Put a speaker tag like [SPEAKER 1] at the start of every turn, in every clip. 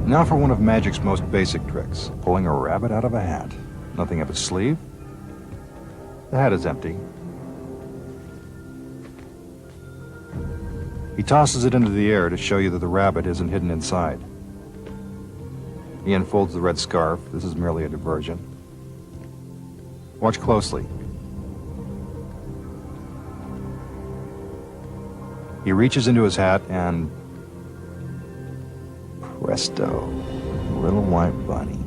[SPEAKER 1] Now for one of magic's most basic tricks, pulling a rabbit out of a hat. Nothing up its sleeve. The hat is empty. He tosses it into the air to show you that the rabbit isn't hidden inside. He unfolds the red scarf. This is merely a diversion. Watch closely. He reaches into his hat and presto, little white bunny.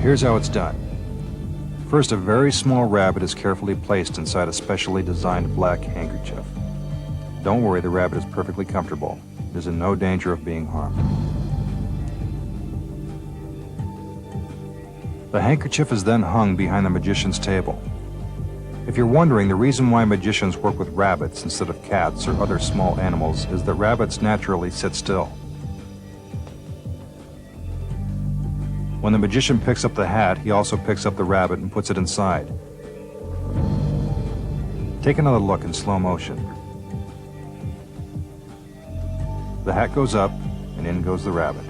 [SPEAKER 1] Here's how it's done. First, a very small rabbit is carefully placed inside a specially designed black handkerchief. Don't worry, the rabbit is perfectly comfortable. It is in no danger of being harmed. The handkerchief is then hung behind the magician's table. If you're wondering, the reason why magicians work with rabbits instead of cats or other small animals is that rabbits naturally sit still. When the magician picks up the hat, he also picks up the rabbit and puts it inside. Take another look in slow motion. The hat goes up, and in goes the rabbit.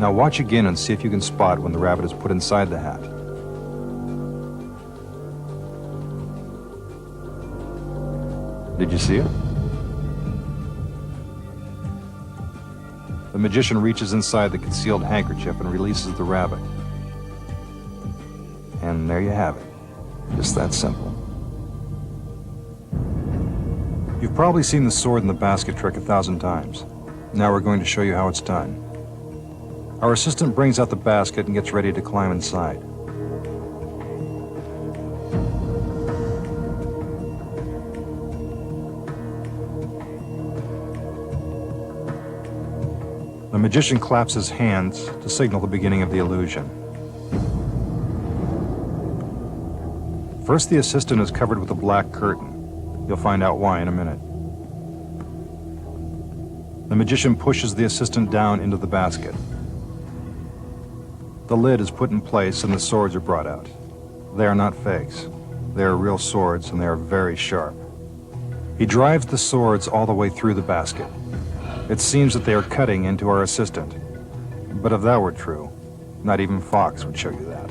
[SPEAKER 1] Now watch again and see if you can spot when the rabbit is put inside the hat. Did you see it? The magician reaches inside the concealed handkerchief and releases the rabbit. And there you have it. Just that simple. You've probably seen the sword in the basket trick 1,000 times. Now we're going to show you how it's done. Our assistant brings out the basket and gets ready to climb inside. The magician claps his hands to signal the beginning of the illusion. First, the assistant is covered with a black curtain. You'll find out why in a minute. The magician pushes the assistant down into the basket. The lid is put in place and the swords are brought out. They are not fakes. They are real swords and they are very sharp. He drives the swords all the way through the basket. It seems that they are cutting into our assistant. But if that were true, not even Fox would show you that.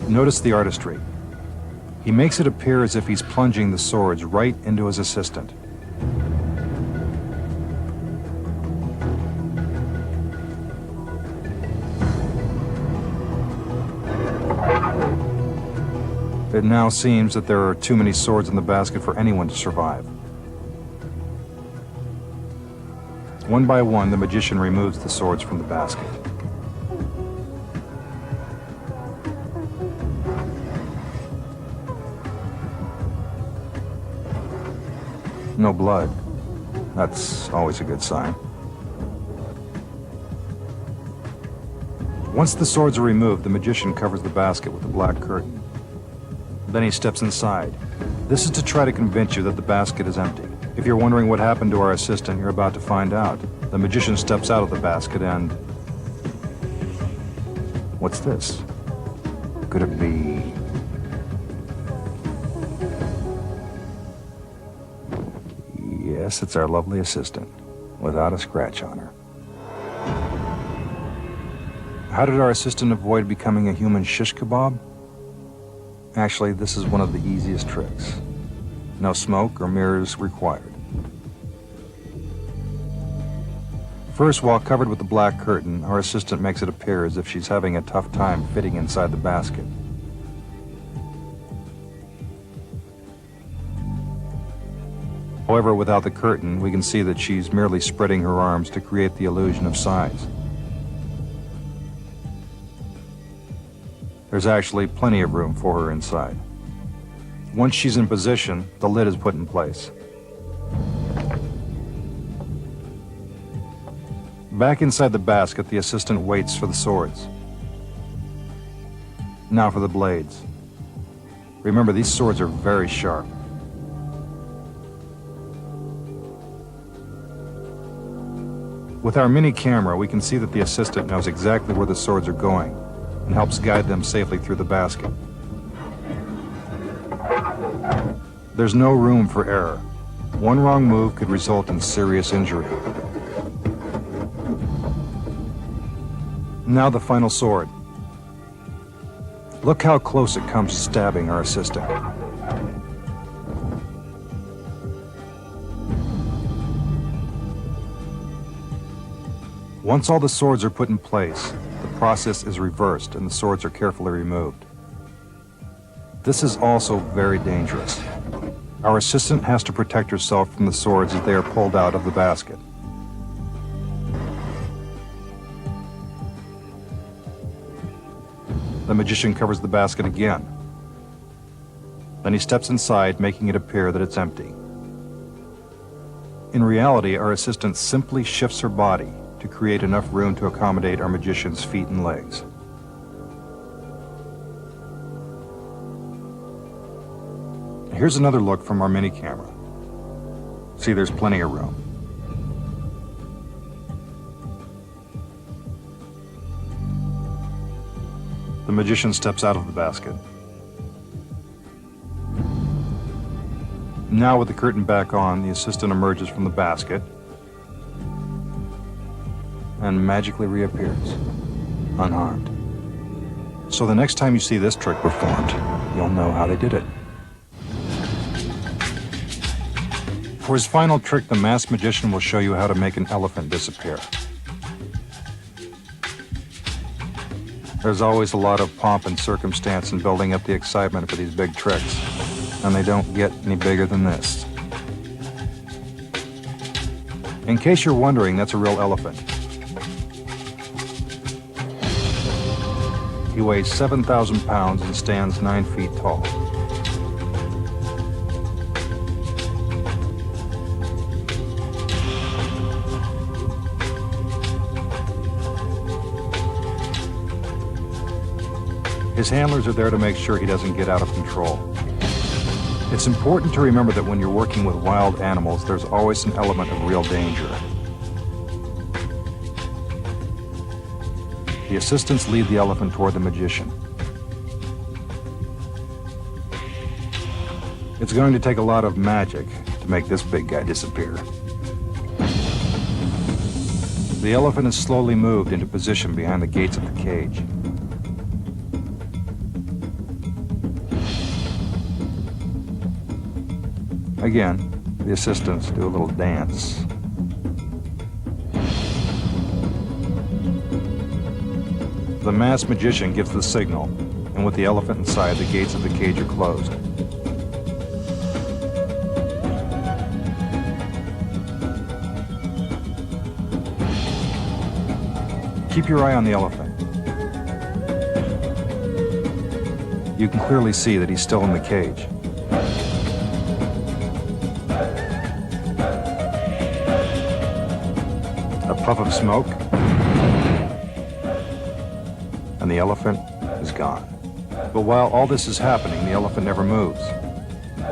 [SPEAKER 1] Notice the artistry. He makes it appear as if he's plunging the swords right into his assistant. It now seems that there are too many swords in the basket for anyone to survive. One by one, the magician removes the swords from the basket. No blood. That's always a good sign. Once the swords are removed, the magician covers the basket with a black curtain. Then he steps inside. This is to try to convince you that the basket is empty. If you're wondering what happened to our assistant, you're about to find out. The magician steps out of the basket and... what's this? Could it be... Yes, it's our lovely assistant, without a scratch on her. How did our assistant avoid becoming a human shish kebab? Actually, this is one of the easiest tricks. No smoke or mirrors required. First, while covered with the black curtain, our assistant makes it appear as if she's having a tough time fitting inside the basket. However, without the curtain, we can see that she's merely spreading her arms to create the illusion of size. There's actually plenty of room for her inside. Once she's in position, the lid is put in place. Back inside the basket, the assistant waits for the swords. Now for the blades. Remember, these swords are very sharp. With our mini camera, we can see that the assistant knows exactly where the swords are going. and helps guide them safely through the basket. There's no room for error. One wrong move could result in serious injury. Now the final sword. Look how close it comes to stabbing our assistant. Once all the swords are put in place, the process is reversed and the swords are carefully removed. This is also very dangerous. Our assistant has to protect herself from the swords as they are pulled out of the basket. The magician covers the basket again. Then he steps inside, making it appear that it's empty. In reality, our assistant simply shifts her body to create enough room to accommodate our magician's feet and legs. Here's another look from our mini camera. See, there's plenty of room. The magician steps out of the basket. Now with the curtain back on, the assistant emerges from the basket and magically reappears, unharmed. So the next time you see this trick performed, you'll know how they did it. For his final trick, the masked magician will show you how to make an elephant disappear. There's always a lot of pomp and circumstance in building up the excitement for these big tricks, and they don't get any bigger than this. In case you're wondering, that's a real elephant. He weighs 7,000 pounds and stands 9 feet tall. His handlers are there to make sure he doesn't get out of control. It's important to remember that when you're working with wild animals, there's always an element of real danger. The assistants lead the elephant toward the magician. It's going to take a lot of magic to make this big guy disappear. The elephant is slowly moved into position behind the gates of the cage. Again, the assistants do a little dance. The masked magician gives the signal, and with the elephant inside, the gates of the cage are closed. Keep your eye on the elephant. You can clearly see that he's still in the cage. A puff of smoke, and the elephant is gone. But while all this is happening, the elephant never moves.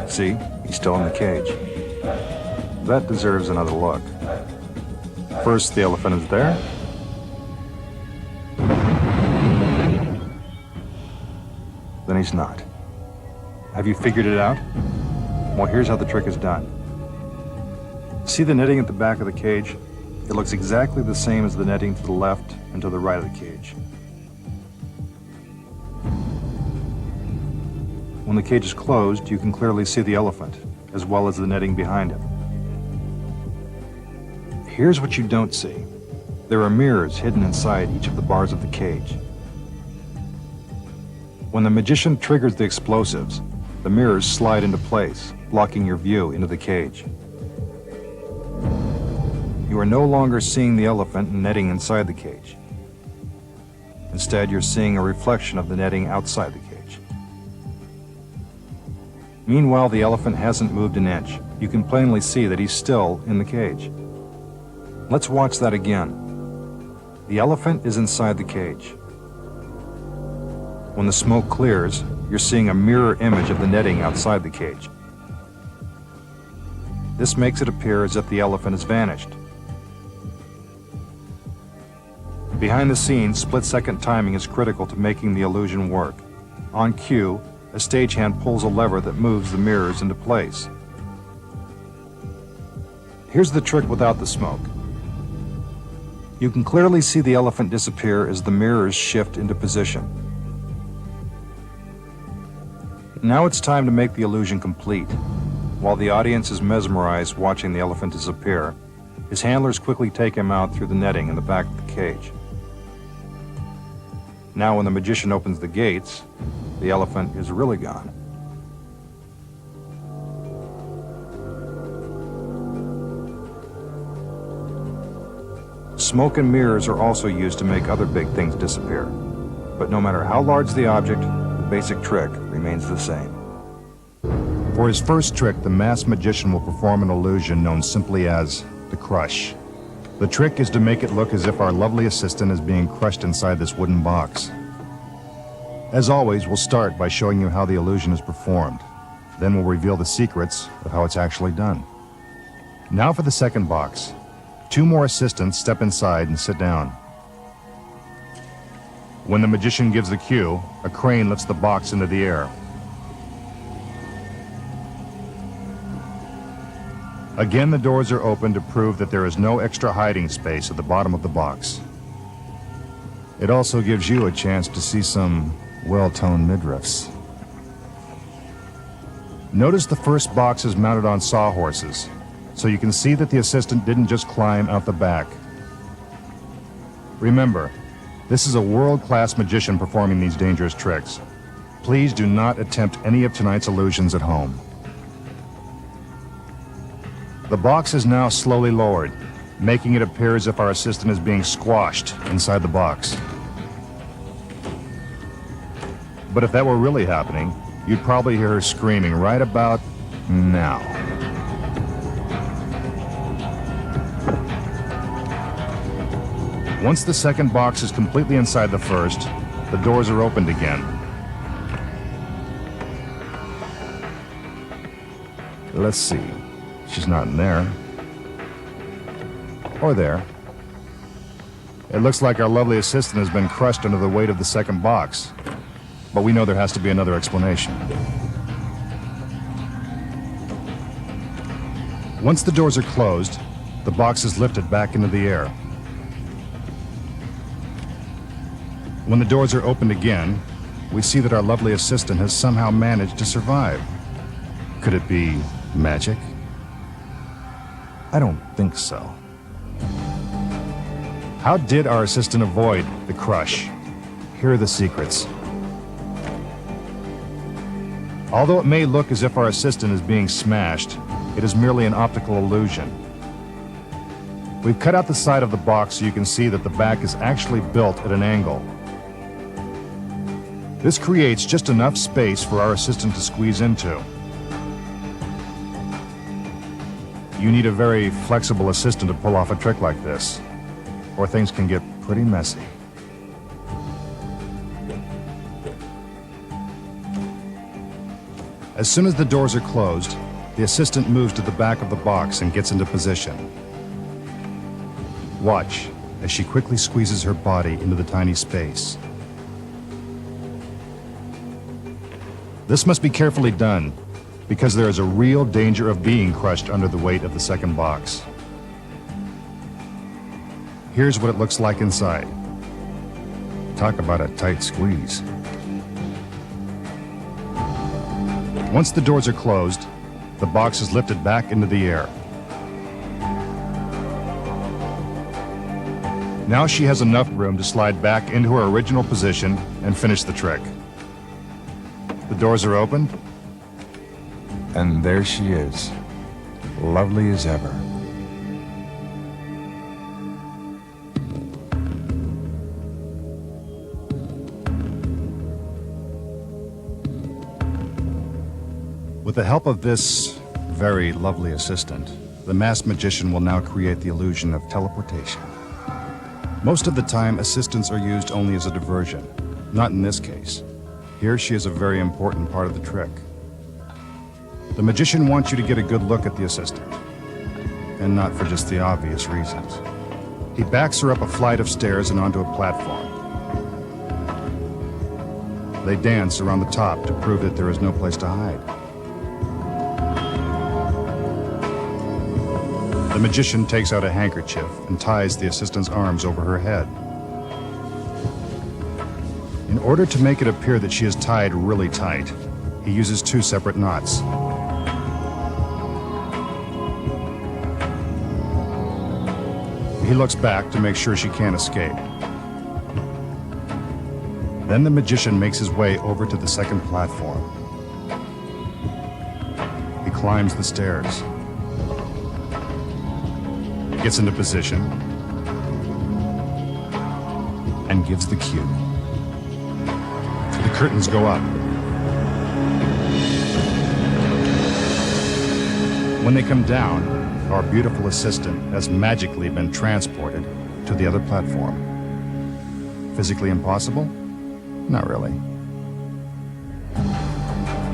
[SPEAKER 1] See, he's still in the cage. That deserves another look. First, the elephant is there. Then he's not. Have you figured it out? Well, here's how the trick is done. See the netting at the back of the cage? It looks exactly the same as the netting to the left and to the right of the cage. When the cage is closed, you can clearly see the elephant, as well as the netting behind him. Here's what you don't see. There are mirrors hidden inside each of the bars of the cage. When the magician triggers the explosives, the mirrors slide into place, blocking your view into the cage. You are no longer seeing the elephant and netting inside the cage. Instead, you're seeing a reflection of the netting outside the cage. Meanwhile, the elephant hasn't moved an inch. You can plainly see that he's still in the cage. Let's watch that again. The elephant is inside the cage. When the smoke clears, you're seeing a mirror image of the netting outside the cage. This makes it appear as if the elephant has vanished. Behind the scenes, split-second timing is critical to making the illusion work. On cue, a stagehand pulls a lever that moves the mirrors into place. Here's the trick without the smoke. You can clearly see the elephant disappear as the mirrors shift into position. Now it's time to make the illusion complete. While the audience is mesmerized watching the elephant disappear, his handlers quickly take him out through the netting in the back of the cage. Now when the magician opens the gates, the elephant is really gone. Smoke and mirrors are also used to make other big things disappear. But no matter how large the object, the basic trick remains the same. For his first trick, the masked magician will perform an illusion known simply as the crush. The trick is to make it look as if our lovely assistant is being crushed inside this wooden box. As always, we'll start by showing you how the illusion is performed. Then we'll reveal the secrets of how it's actually done. Now for the second box. 2 more assistants step inside and sit down. When the magician gives the cue, a crane lifts the box into the air. Again, the doors are open to prove that there is no extra hiding space at the bottom of the box. It also gives you a chance to see some well-toned midriffs. Notice the first box is mounted on sawhorses, so you can see that the assistant didn't just climb out the back. Remember, this is a world-class magician performing these dangerous tricks. Please do not attempt any of tonight's illusions at home. The box is now slowly lowered, making it appear as if our assistant is being squashed inside the box. But if that were really happening, you'd probably hear her screaming right about now. Once the second box is completely inside the first, the doors are opened again. Let's see. She's not in there. Or there. It looks like our lovely assistant has been crushed under the weight of the second box. But we know there has to be another explanation. Once the doors are closed, the box is lifted back into the air. When the doors are opened again, we see that our lovely assistant has somehow managed to survive. Could it be magic? I don't think so. How did our assistant avoid the crush? Here are the secrets. Although it may look as if our assistant is being smashed, it is merely an optical illusion. We've cut out the side of the box so you can see that the back is actually built at an angle. This creates just enough space for our assistant to squeeze into. You need a very flexible assistant to pull off a trick like this, or things can get pretty messy. As soon as the doors are closed, the assistant moves to the back of the box and gets into position. Watch as she quickly squeezes her body into the tiny space. This must be carefully done, because there is a real danger of being crushed under the weight of the second box. Here's what it looks like inside. Talk about a tight squeeze. Once the doors are closed, the box is lifted back into the air. Now she has enough room to slide back into her original position and finish the trick. The doors are open, and there she is, lovely as ever. With the help of this very lovely assistant, the masked magician will now create the illusion of teleportation. Most of the time, assistants are used only as a diversion. Not in this case. Here she is a very important part of the trick. The magician wants you to get a good look at the assistant, and not for just the obvious reasons.
[SPEAKER 2] He backs her up a flight of stairs and onto a platform. They dance around the top to prove that there is no place to hide. The magician takes out a handkerchief and ties the assistant's arms over her head. In order to make it appear that she is tied really tight, he uses two separate knots. He looks back to make sure she can't escape. Then the magician makes his way over to the second platform. He climbs the stairs, gets into position, and gives the cue. The curtains go up. When they come down, our beautiful assistant has magically been transported to the other platform. Physically impossible? Not really.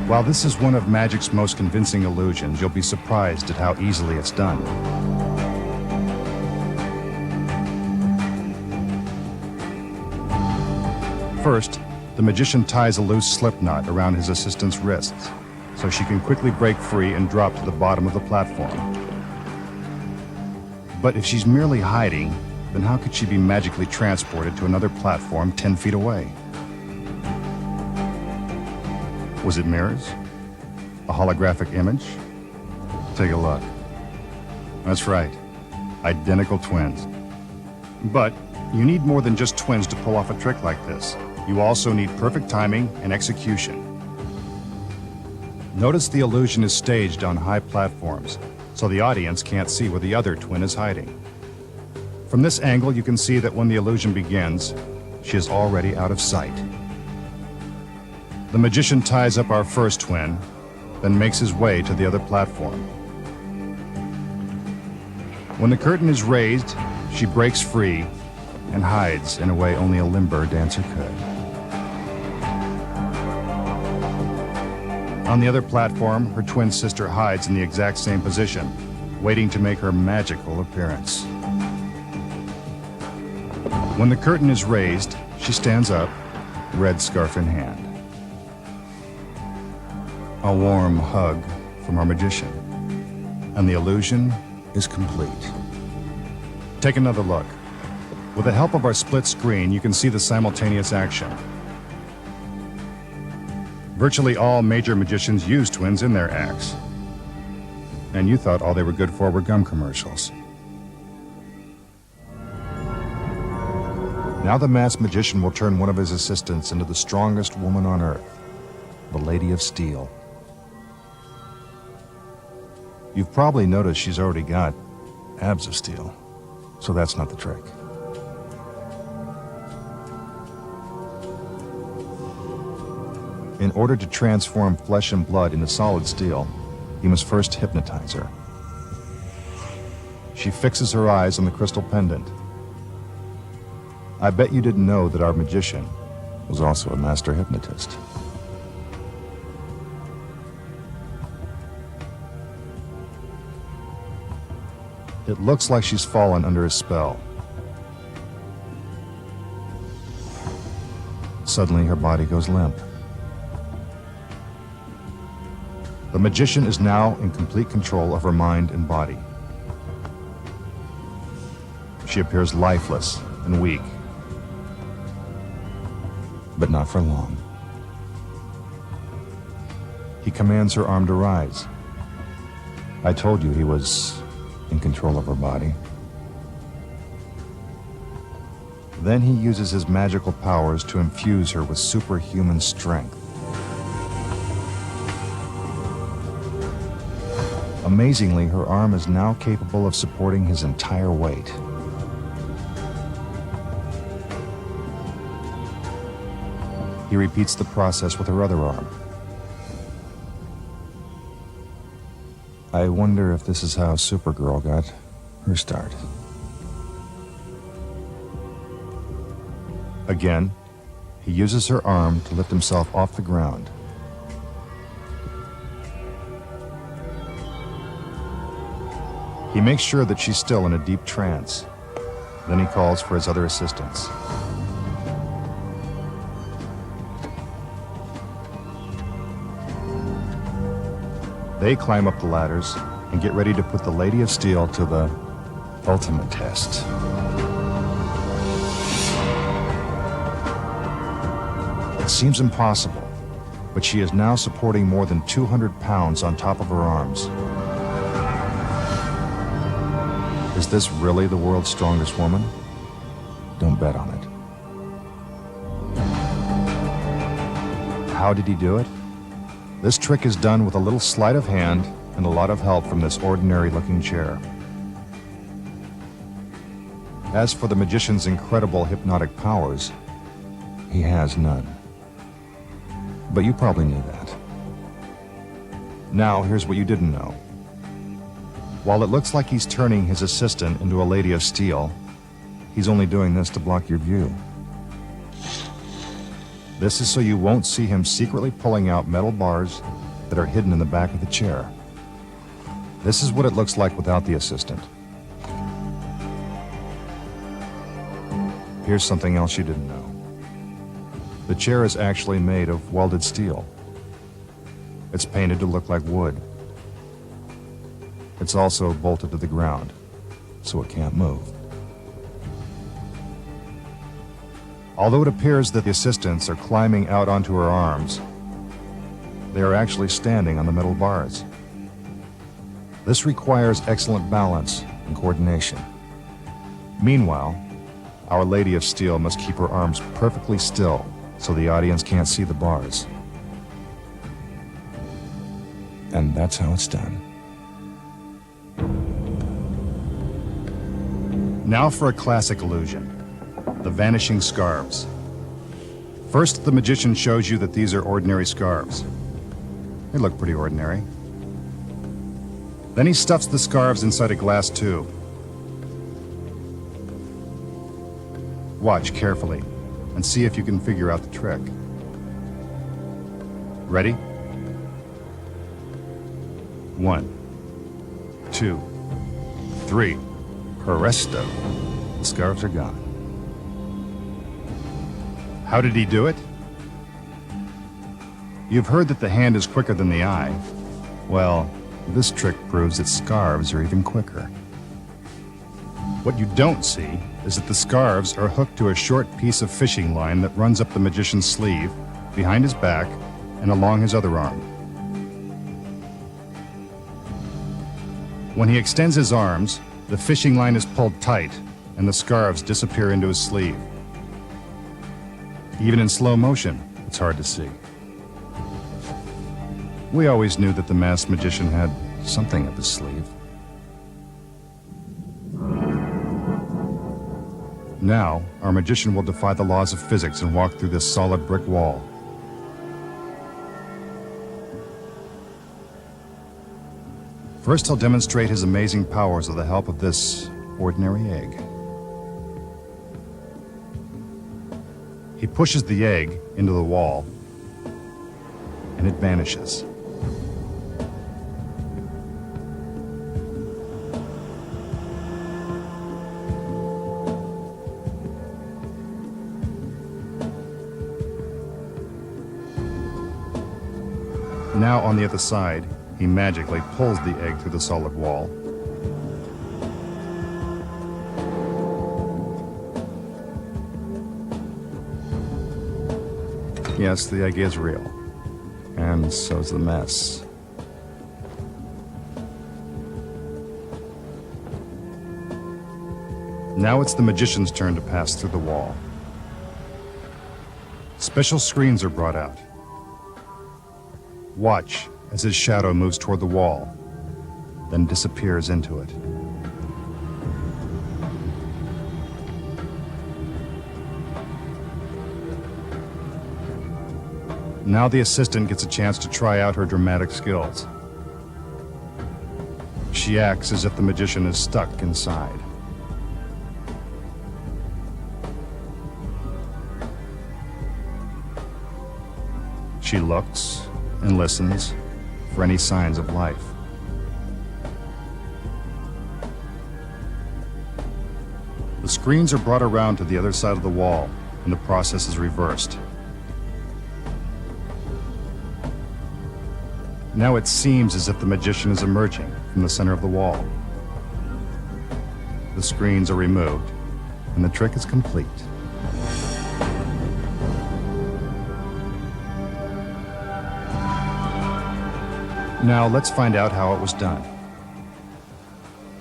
[SPEAKER 2] While this is one of magic's most convincing illusions, you'll be surprised at how easily it's done. First, the magician ties a loose slip knot around his assistant's wrists so she can quickly break free and drop to the bottom of the platform. But if she's merely hiding, then how could she be magically transported to another platform 10 feet away? Was it mirrors? A holographic image? Take a look. That's right, identical twins. But you need more than just twins to pull off a trick like this. You also need perfect timing and execution. Notice the illusion is staged on high platforms, so the audience can't see where the other twin is hiding. From this angle, you can see that when the illusion begins, she is already out of sight. The magician ties up our first twin, then makes his way to the other platform. When the curtain is raised, she breaks free and hides in a way only a limber dancer could. On the other platform, her twin sister hides in the exact same position, waiting to make her magical appearance. When the curtain is raised, she stands up, red scarf in hand. A warm hug from our magician, and the illusion is complete. Take another look. With the help of our split screen, you can see the simultaneous action. Virtually all major magicians use twins in their acts. And you thought all they were good for were gum commercials. Now the masked magician will turn one of his assistants into the strongest woman on earth, the Lady of Steel. You've probably noticed she's already got abs of steel, so that's not the trick. In order to transform flesh and blood into solid steel, he must first hypnotize her. She fixes her eyes on the crystal pendant. I bet you didn't know that our magician was also a master hypnotist. It looks like she's fallen under his spell. Suddenly, her body goes limp. The magician is now in complete control of her mind and body. She appears lifeless and weak, but not for long. He commands her arm to rise. I told you he was in control of her body. Then he uses his magical powers to infuse her with superhuman strength. Amazingly, her arm is now capable of supporting his entire weight. He repeats the process with her other arm. I wonder if this is how Supergirl got her start. Again, he uses her arm to lift himself off the ground. He makes sure that she's still in a deep trance. Then he calls for his other assistants. They climb up the ladders and get ready to put the Lady of Steel to the ultimate test. It seems impossible, but she is now supporting more than 200 pounds on top of her arms. Is this really the world's strongest woman? Don't bet on it. How did he do it? This trick is done with a little sleight of hand and a lot of help from this ordinary-looking chair. As for the magician's incredible hypnotic powers, he has none. But you probably knew that. Now, here's what you didn't know. While it looks like he's turning his assistant into a Lady of Steel, he's only doing this to block your view. This is so you won't see him secretly pulling out metal bars that are hidden in the back of the chair. This is what it looks like without the assistant. Here's something else you didn't know. The chair is actually made of welded steel. It's painted to look like wood. It's also bolted to the ground, so it can't move. Although it appears that the assistants are climbing out onto her arms, they are actually standing on the metal bars. This requires excellent balance and coordination. Meanwhile, our Lady of Steel must keep her arms perfectly still so the audience can't see the bars. And that's how it's done. Now for a classic illusion, the vanishing scarves. First, the magician shows you that these are ordinary scarves. They look pretty ordinary. Then he stuffs the scarves inside a glass tube. Watch carefully and see if you can figure out the trick. Ready? 1, 2, 3. Presto. The scarves are gone. How did he do it? You've heard that the hand is quicker than the eye. Well, this trick proves that scarves are even quicker. What you don't see is that the scarves are hooked to a short piece of fishing line that runs up the magician's sleeve, behind his back, and along his other arm. When he extends his arms, the fishing line is pulled tight, and the scarves disappear into his sleeve. Even in slow motion, it's hard to see. We always knew that the masked magician had something up his sleeve. Now, our magician will defy the laws of physics and walk through this solid brick wall. First, he'll demonstrate his amazing powers with the help of this ordinary egg. He pushes the egg into the wall, and it vanishes. Now, on the other side, he magically pulls the egg through the solid wall. Yes, the egg is real. And so's the mess. Now it's the magician's turn to pass through the wall. Special screens are brought out. Watch as his shadow moves toward the wall, then disappears into it. Now the assistant gets a chance to try out her dramatic skills. She acts as if the magician is stuck inside. She looks and listens for any signs of life. The screens are brought around to the other side of the wall, and the process is reversed. Now it seems as if the magician is emerging from the center of the wall. The screens are removed, and the trick is complete. Now let's find out how it was done.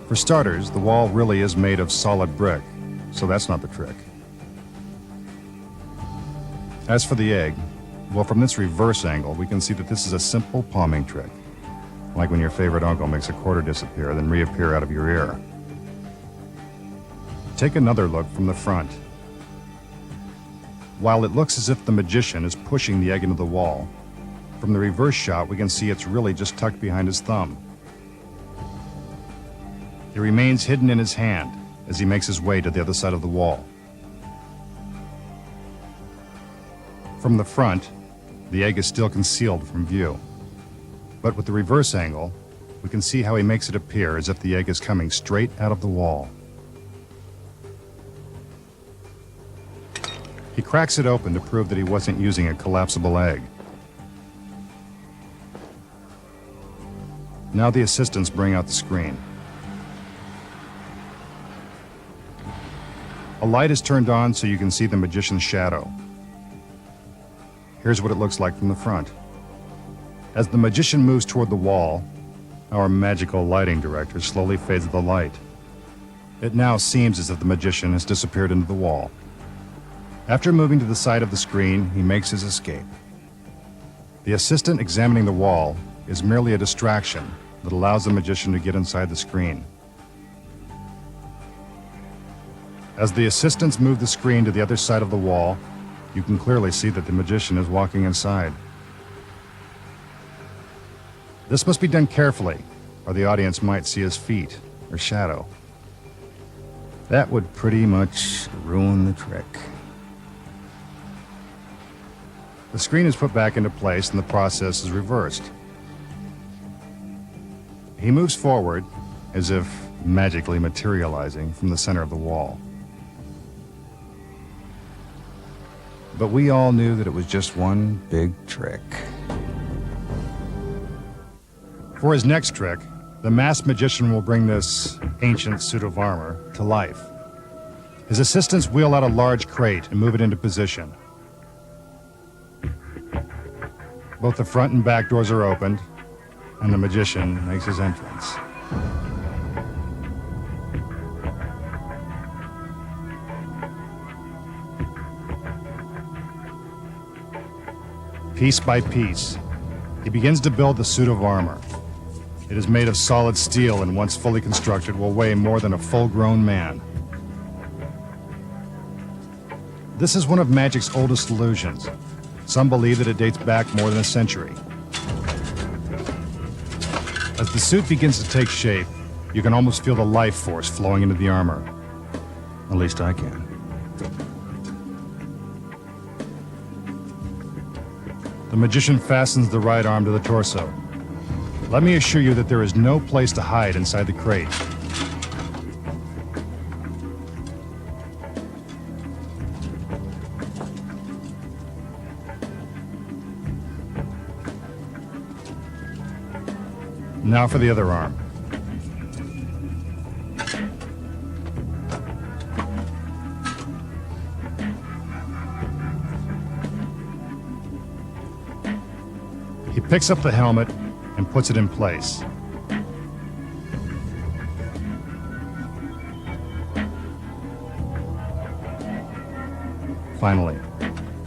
[SPEAKER 2] For starters, the wall really is made of solid brick, so that's not the trick. As for the egg, well, from this reverse angle, we can see that this is a simple palming trick, like when your favorite uncle makes a quarter disappear, then reappear out of your ear. Take another look from the front. While it looks as if the magician is pushing the egg into the wall, from the reverse shot, we can see it's really just tucked behind his thumb. It remains hidden in his hand as he makes his way to the other side of the wall. From the front, the egg is still concealed from view. But with the reverse angle, we can see how he makes it appear as if the egg is coming straight out of the wall. He cracks it open to prove that he wasn't using a collapsible egg. Now the assistants bring out the screen. A light is turned on so you can see the magician's shadow. Here's what it looks like from the front. As the magician moves toward the wall, our magical lighting director slowly fades the light. It now seems as if the magician has disappeared into the wall. After moving to the side of the screen, he makes his escape. The assistant examining the wall is merely a distraction that allows the magician to get inside the screen. As the assistants move the screen to the other side of the wall, you can clearly see that the magician is walking inside. This must be done carefully, or the audience might see his feet or shadow. That would pretty much ruin the trick. The screen is put back into place and the process is reversed. He moves forward, as if magically materializing from the center of the wall. But we all knew that it was just one big trick. For his next trick, the masked magician will bring this ancient suit of armor to life. His assistants wheel out a large crate and move it into position. Both the front and back doors are opened, and the magician makes his entrance. Piece by piece, he begins to build the suit of armor. It is made of solid steel and once fully constructed will weigh more than a full-grown man. This is one of magic's oldest illusions. Some believe that it dates back more than a century. As the suit begins to take shape, you can almost feel the life force flowing into the armor. At least I can. The magician fastens the right arm to the torso. Let me assure you that there is no place to hide inside the crate. Now for the other arm. He picks up the helmet and puts it in place. Finally,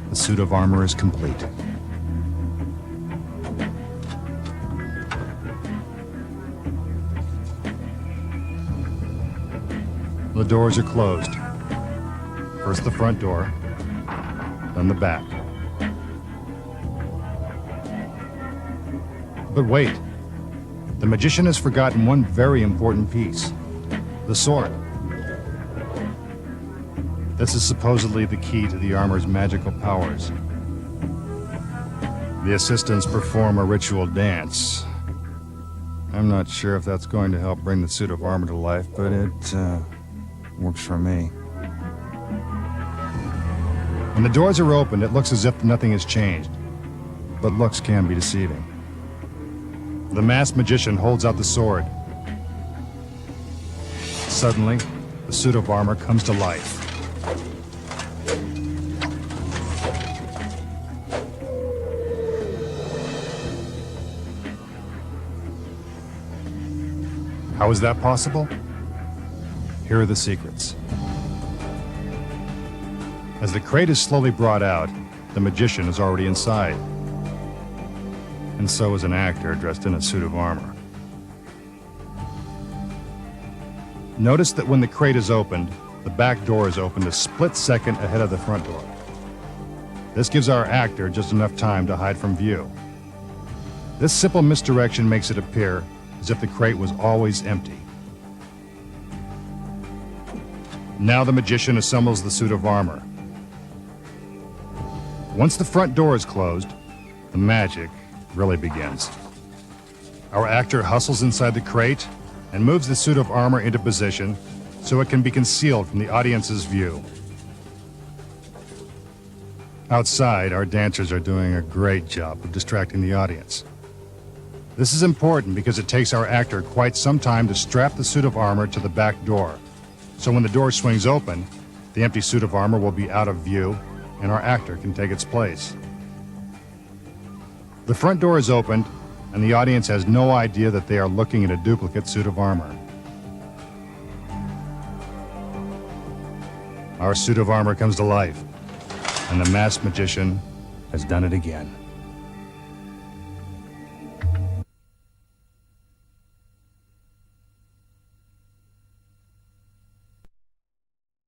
[SPEAKER 2] the suit of armor is complete. The doors are closed. First the front door, then the back. But wait, the magician has forgotten one very important piece, the sword. This is supposedly the key to the armor's magical powers. The assistants perform a ritual dance. I'm not sure if that's going to help bring the suit of armor to life, but it works for me. When the doors are opened, it looks as if nothing has changed, but looks can be deceiving. The masked magician holds out the sword. Suddenly, the suit of armor comes to life. How is that possible? Here are the secrets. As the crate is slowly brought out, the magician is already inside. And so is an actor dressed in a suit of armor. Notice that when the crate is opened, the back door is opened a split second ahead of the front door. This gives our actor just enough time to hide from view. This simple misdirection makes it appear as if the crate was always empty. Now the magician assembles the suit of armor. Once the front door is closed, the magic really begins. Our actor hustles inside the crate and moves the suit of armor into position so it can be concealed from the audience's view. Outside, our dancers are doing a great job of distracting the audience. This is important because it takes our actor quite some time to strap the suit of armor to the back door. So when the door swings open, the empty suit of armor will be out of view and our actor can take its place. The front door is opened and the audience has no idea that they are looking at a duplicate suit of armor. Our suit of armor comes to life, and the masked magician has done it again.